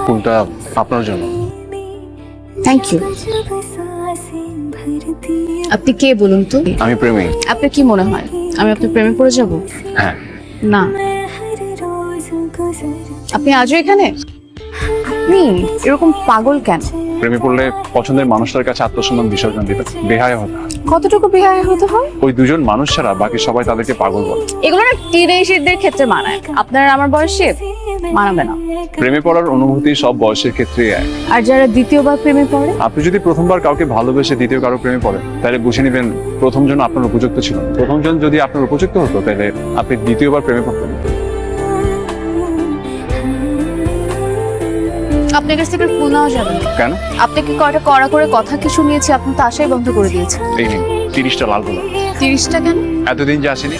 ফুলটা আপনার জন্য। Thank you. আপনি কে বলুন তো? আমি প্রেমিক। আপনার কি মনে হয় আমি আপনার প্রেমে পড়ে যাব? হ্যাঁ। না। আপনি আজও এখানে? আপনি এরকম পাগল কেন? প্রেমে পড়লে পছন্দের মানুষটার কাছে আত্মসম্মান বিসর্জন দিতে বেহায়া হতে হয়। কতটুকু বেহায়া হতে হয়? ওই দুজন মানুষ ছাড়া বাকি সবাই তাদেরকে পাগল বলে। এগুলো না টিনেজারদের ক্ষেত্রে মানায়, আপনার আমার বয়সে মানাবে না। প্রেমে পড়ার অনুভূতি সব বয়সের ক্ষেত্রেই এক। আর যারা দ্বিতীয়বার প্রেমে পড়ে? আপনি যদি প্রথমবার কাউকে ভালোবেসে দ্বিতীয় কারো প্রেমে পড়েন তাহলে বুঝে নেবেন প্রথম জন আপনার উপযুক্ত ছিল। প্রথম জন যদি আপনার উপযুক্ত হতো তাহলে আপনি দ্বিতীয়বার প্রেমে পড়তেন। আপনার কাছ থেকে ফুল নেওয়া যাবে না। কেন? আপনাকে কয়টা কড়া করে কথা কি শুনিয়েছি, আপনি তো আশাই বন্ধ করে দিয়েছেন। এই নিন 30টা লাল গোলাপ। 30টা কেন? এতদিন যে আসেনি